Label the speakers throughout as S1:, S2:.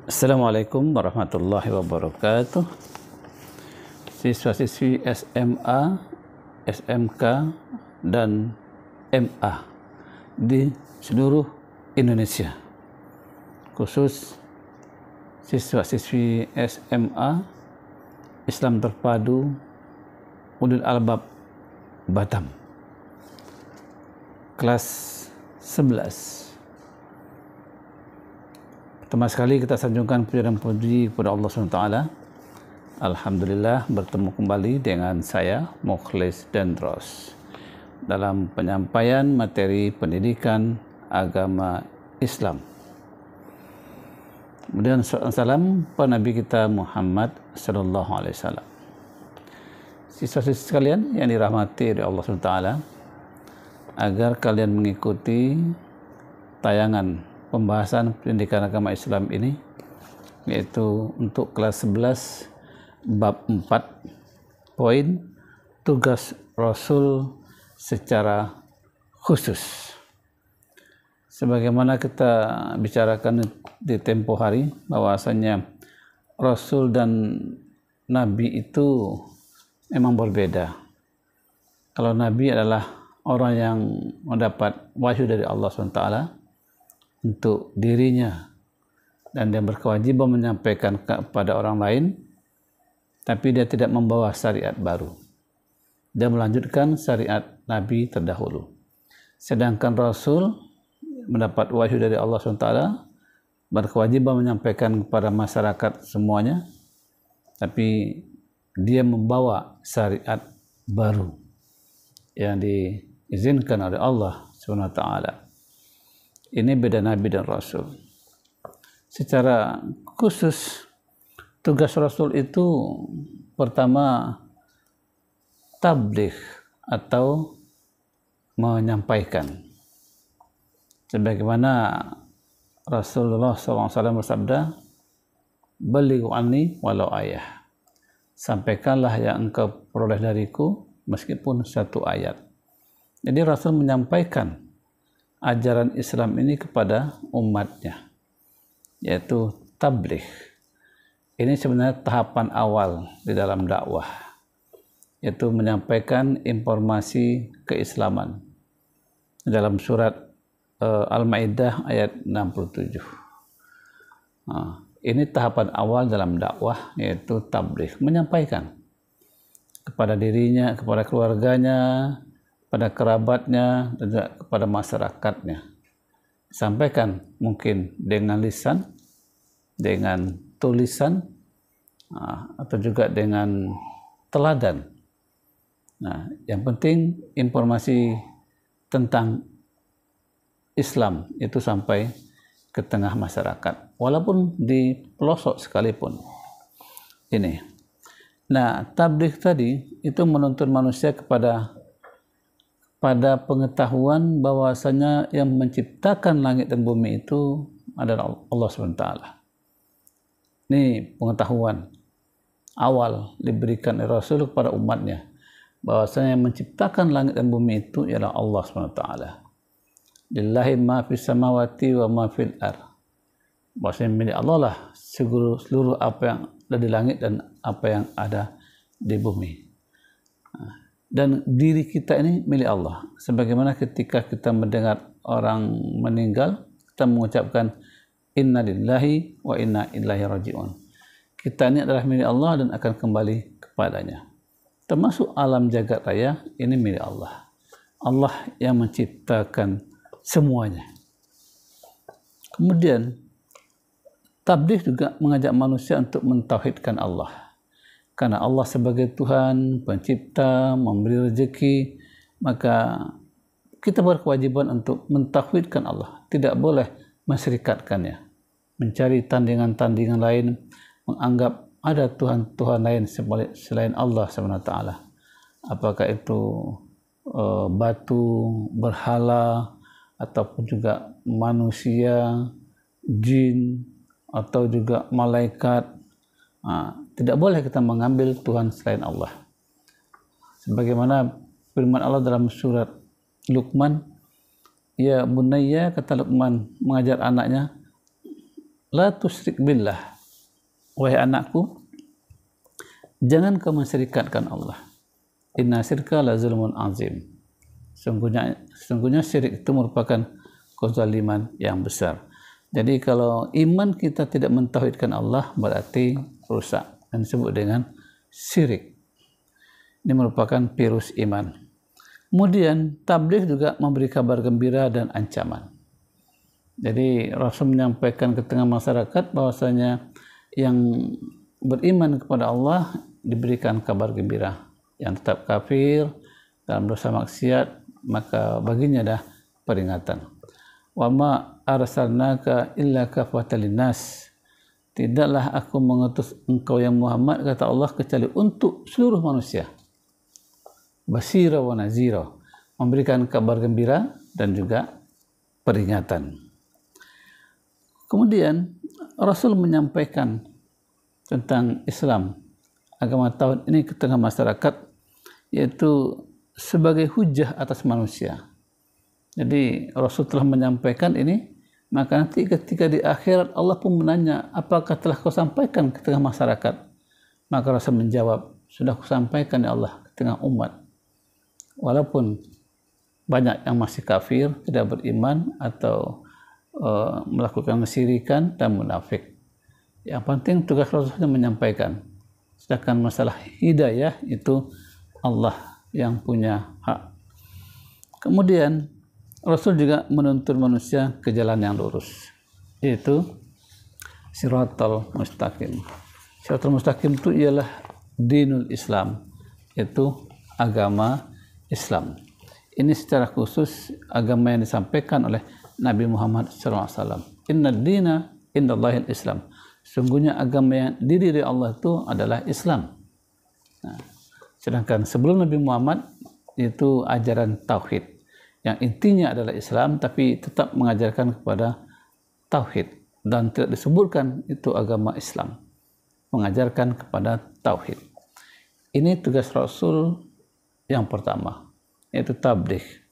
S1: Assalamualaikum warahmatullahi wabarakatuh. Siswa-siswi SMA, SMK, dan MA di seluruh Indonesia, khusus siswa-siswi SMA Islam Terpadu Ulul Albab Batam, kelas 11. Pertama sekali kita sanjungkan puja dan puji kepada Allah SWT. Alhamdulillah bertemu kembali dengan saya Mukhlis Dendros dalam penyampaian materi pendidikan agama Islam. Kemudian salam pada Nabi kita Muhammad sallallahu alaihi wasallam. Siswa-siswa sekalian yang dirahmati oleh Allah SWT, agar kalian mengikuti tayangan pembahasan pendidikan agama Islam ini, yaitu untuk kelas 11 bab 4, poin tugas Rasul secara khusus. Sebagaimana kita bicarakan di tempo hari, bahwasanya Rasul dan Nabi itu memang berbeda. Kalau Nabi adalah orang yang mendapat wahyu dari Allah SWT untuk dirinya, dan dia berkewajiban menyampaikan kepada orang lain, tapi dia tidak membawa syariat baru. Dia melanjutkan syariat Nabi terdahulu. Sedangkan Rasul mendapat wahyu dari Allah SWT, berkewajiban menyampaikan kepada masyarakat semuanya, tapi dia membawa syariat baru yang diizinkan oleh Allah SWT. Ini beda Nabi dan Rasul. Secara khusus, tugas Rasul itu pertama tabligh atau menyampaikan. Sebagaimana Rasulullah SAW bersabda, "Balighu anni walau ayah." Sampaikanlah yang engkau peroleh dariku meskipun satu ayat. Jadi Rasul menyampaikan ajaran Islam ini kepada umatnya, yaitu tabligh. Ini sebenarnya tahapan awal di dalam dakwah, yaitu menyampaikan informasi keislaman. Dalam surat Al-Maidah ayat 67. Ini tahapan awal dalam dakwah, yaitu tabligh, menyampaikan kepada dirinya, kepada keluarganya, pada kerabatnya, dan juga kepada masyarakatnya. Sampaikan mungkin dengan lisan, dengan tulisan, atau juga dengan teladan. Nah, yang penting informasi tentang Islam itu sampai ke tengah masyarakat, walaupun di pelosok sekalipun. Ini. Nah, tabligh tadi itu menuntun manusia pada pengetahuan bahwasanya yang menciptakan langit dan bumi itu adalah Allah SWT. Ini pengetahuan awal diberikan oleh Rasul kepada umatnya, bahwasanya yang menciptakan langit dan bumi itu ialah Allah SWT. Lillahi ma fis samawati wa ma fil ardh. Bahwasanya milik Allah lah seluruh apa yang ada di langit dan apa yang ada di bumi. Dan diri kita ini milik Allah. Sebagaimana ketika kita mendengar orang meninggal, kita mengucapkan inna lillahi wa inna ilaihi raji'un. Kita ini adalah milik Allah dan akan kembali kepadanya. Termasuk alam jagat raya ini milik Allah. Allah yang menciptakan semuanya. Kemudian tabligh juga mengajak manusia untuk mentauhidkan Allah. Karena Allah sebagai Tuhan, pencipta, memberi rezeki, maka kita berkewajiban untuk mentauhidkan Allah. Tidak boleh mensyirikatkannya, mencari tandingan-tandingan lain, menganggap ada Tuhan-Tuhan lain selain Allah SWT. Apakah itu batu, berhala, ataupun juga manusia, jin, atau juga malaikat. Tidak boleh kita mengambil Tuhan selain Allah. Sebagaimana firman Allah dalam surat Luqman, "Ya bunayya," kata Luqman mengajar anaknya, la tusyrik billah, wahai anakku, jangan kau mensyirikatkan Allah. Inna syirka la zulmun azim. Sungguhnya syirik itu merupakan kezaliman yang besar. Jadi kalau iman kita tidak mentauhidkan Allah berarti rusak, dan disebut dengan syirik. Ini merupakan virus iman. Kemudian tabligh juga memberi kabar gembira dan ancaman. Jadi Rasul menyampaikan ke tengah masyarakat bahwasanya yang beriman kepada Allah diberikan kabar gembira. Yang tetap kafir dalam dosa maksiat, maka baginya dah peringatan. Wa ma arsalnaka illa kafatan linnas. Tidaklah aku mengutus engkau yang Muhammad, kata Allah, kecuali untuk seluruh manusia. Basira wa nazira, memberikan kabar gembira dan juga peringatan. Kemudian Rasul menyampaikan tentang Islam, agama tauhid ini ke tengah masyarakat, yaitu sebagai hujah atas manusia. Jadi Rasul telah menyampaikan ini, maka nanti ketika di akhirat Allah pun menanya, apakah telah kau sampaikan ke tengah masyarakat? Maka Rasul menjawab, sudah kusampaikan ya Allah ke tengah umat. Walaupun banyak yang masih kafir, tidak beriman atau melakukan kesyirikan dan munafik. Yang penting tugas Rasulnya menyampaikan. Sedangkan masalah hidayah itu Allah yang punya hak. Kemudian Rasul juga menuntun manusia ke jalan yang lurus, yaitu Siratal Mustaqim. Siratal Mustaqim itu ialah dinul Islam, yaitu agama Islam. Ini secara khusus agama yang disampaikan oleh Nabi Muhammad SAW. Inna dina indallahil Islam. Sungguhnya agama yang diri Allah itu adalah Islam. Nah, sedangkan sebelum Nabi Muhammad itu ajaran tauhid, yang intinya adalah Islam, tapi tetap mengajarkan kepada tauhid dan tidak disebutkan itu agama Islam, mengajarkan kepada tauhid. Ini tugas Rasul yang pertama, yaitu tabligh.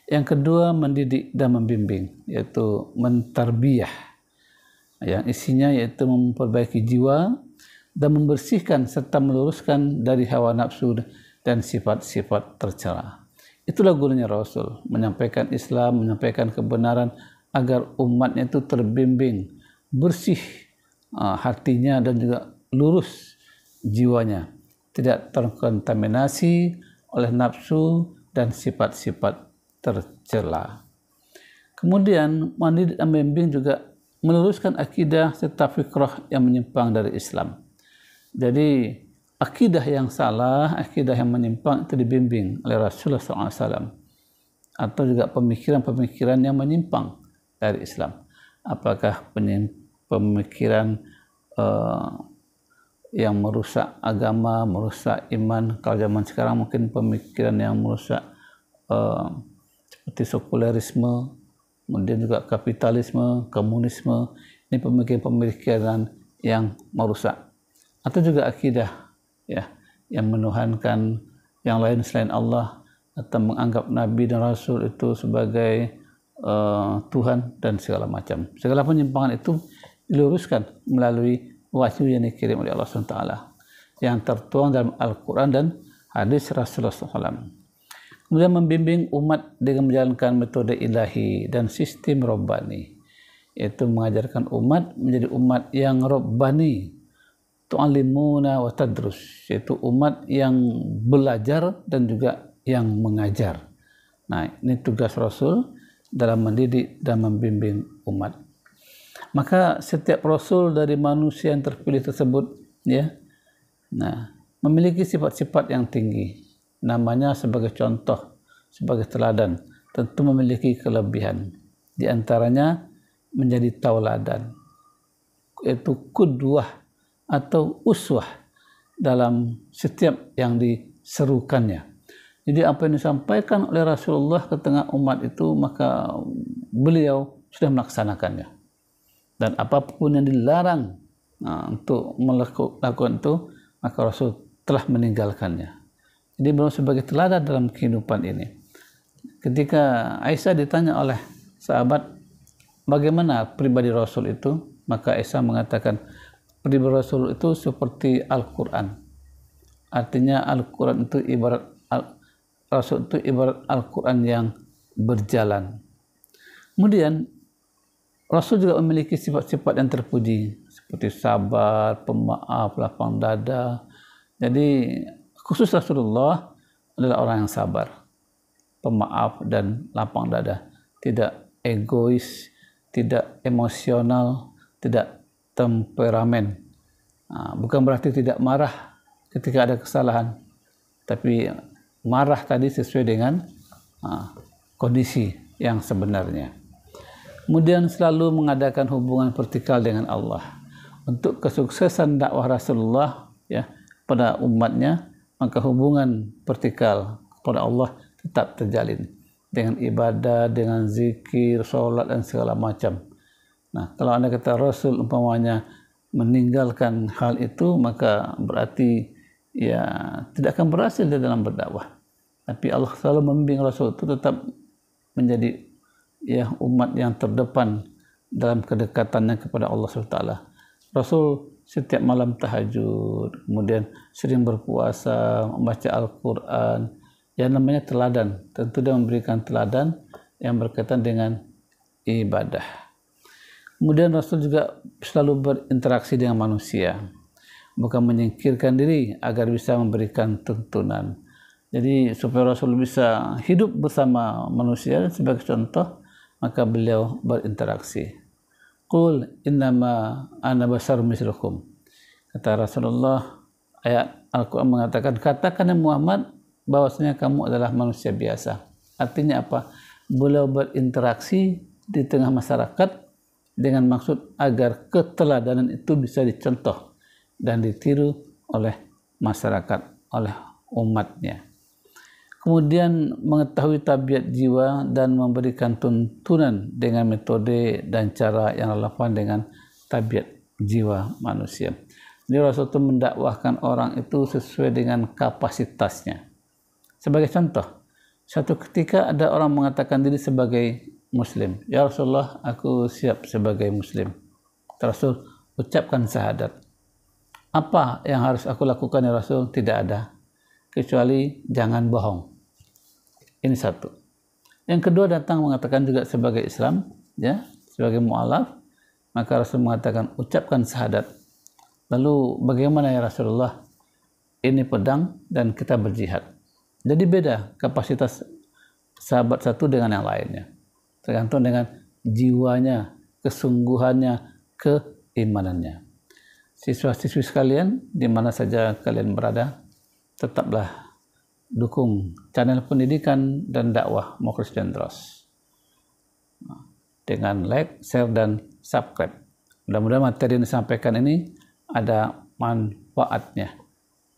S1: Yang kedua, mendidik dan membimbing, yaitu mentarbiyah, yang isinya yaitu memperbaiki jiwa dan membersihkan serta meluruskan dari hawa nafsu dan sifat-sifat tercela. Itulah gunanya Rasul, menyampaikan Islam, menyampaikan kebenaran agar umatnya itu terbimbing, bersih hatinya dan juga lurus jiwanya, tidak terkontaminasi oleh nafsu dan sifat-sifat tercela. Kemudian mendidik dan membimbing juga meluruskan akidah serta fikrah yang menyimpang dari Islam. Jadi akidah yang salah, akidah yang menyimpang itu dibimbing oleh Rasulullah SAW, atau juga pemikiran-pemikiran yang menyimpang dari Islam. Apakah pemikiran yang merusak agama, merusak iman? Kalau zaman sekarang mungkin pemikiran yang merusak seperti sekulerisme, kemudian juga kapitalisme, komunisme. Ini pemikiran-pemikiran yang merusak. Atau juga akidah ya, yang menuhankan yang lain selain Allah, atau menganggap Nabi dan Rasul itu sebagai Tuhan dan segala macam. Segala penyimpangan itu diluruskan melalui wahyu yang dikirim oleh Allah SWT, yang tertuang dalam Al-Quran dan hadis Rasulullah SAW. Kemudian membimbing umat dengan menjalankan metode ilahi dan sistem Rabbani, yaitu mengajarkan umat menjadi umat yang Rabbani, tu'allimuna wa tadrus, yaitu umat yang belajar dan juga yang mengajar. Nah, ini tugas Rasul dalam mendidik dan membimbing umat. Maka setiap Rasul dari manusia yang terpilih tersebut, ya, nah, memiliki sifat-sifat yang tinggi. Namanya sebagai contoh, sebagai teladan, tentu memiliki kelebihan. Di antaranya menjadi tauladan, yaitu qudwah atau uswah dalam setiap yang diserukannya. Jadi apa yang disampaikan oleh Rasulullah ke tengah umat itu, maka beliau sudah melaksanakannya. Dan apapun yang dilarang untuk melakukan itu, maka Rasul telah meninggalkannya. Jadi beliau sebagai teladan dalam kehidupan ini. Ketika Aisyah ditanya oleh sahabat, bagaimana pribadi Rasul itu, Maka Isa mengatakan pribadi Rasul itu seperti Al-Quran. Artinya Al-Quran itu Rasul itu ibarat Al-Quran yang berjalan. Kemudian Rasul juga memiliki sifat-sifat yang terpuji seperti sabar, pemaaf, lapang dada. Jadi khusus Rasulullah adalah orang yang sabar, pemaaf dan lapang dada, tidak egois, tidak emosional, tidak temperamen. Bukan berarti tidak marah ketika ada kesalahan, tapi marah tadi sesuai dengan kondisi yang sebenarnya. Kemudian selalu mengadakan hubungan vertikal dengan Allah. Untuk kesuksesan dakwah Rasulullah ya pada umatnya, maka hubungan vertikal kepada Allah tetap terjalin dengan ibadah, dengan zikir, sholat dan segala macam. Nah, kalau Anda kata Rasul umpamanya meninggalkan hal itu, maka berarti ya tidak akan berhasil di dalam berdakwah. Tapi Allah selalu membimbing Rasul itu tetap menjadi ya umat yang terdepan dalam kedekatannya kepada Allah SWT. Rasul setiap malam tahajud, kemudian sering berpuasa, membaca Al-Quran, yang namanya teladan. Tentu dia memberikan teladan yang berkaitan dengan ibadah. Kemudian Rasul juga selalu berinteraksi dengan manusia, bukan menyingkirkan diri agar bisa memberikan tuntunan. Jadi supaya Rasul bisa hidup bersama manusia, sebagai contoh, maka beliau berinteraksi. Qul innama ana basyarum mislukum. Kata Rasulullah, ayat Al-Quran mengatakan, katakan ya Muhammad bahwasanya kamu adalah manusia biasa. Artinya apa? Beliau berinteraksi di tengah masyarakat dengan maksud agar keteladanan itu bisa dicontoh dan ditiru oleh masyarakat, oleh umatnya. Kemudian mengetahui tabiat jiwa dan memberikan tuntunan dengan metode dan cara yang relevan dengan tabiat jiwa manusia. Jadi Rasul itu mendakwahkan orang itu sesuai dengan kapasitasnya. Sebagai contoh, suatu ketika ada orang mengatakan diri sebagai Muslim. Ya Rasulullah, aku siap sebagai Muslim. Rasul, ucapkan syahadat. Apa yang harus aku lakukan ya Rasul? Tidak ada, kecuali jangan bohong. Ini satu. Yang kedua datang mengatakan juga sebagai Islam, ya, sebagai mu'alaf, maka Rasul mengatakan ucapkan syahadat. Lalu bagaimana ya Rasulullah? Ini pedang dan kita berjihad. Jadi beda kapasitas sahabat satu dengan yang lainnya. Tergantung dengan jiwanya, kesungguhannya, keimanannya. Siswa-siswi sekalian, di mana saja kalian berada, tetaplah dukung channel pendidikan dan dakwah Mukhlis Dendros dengan like, share, dan subscribe. Mudah-mudahan materi yang disampaikan ini ada manfaatnya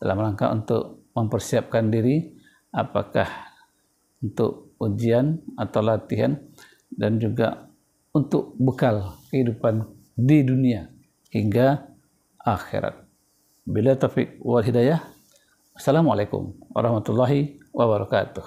S1: dalam rangka untuk mempersiapkan diri, apakah untuk ujian atau latihan, dan juga untuk bekal kehidupan di dunia hingga akhirat. Bila taufik wal hidayah. Assalamualaikum warahmatullahi wabarakatuh.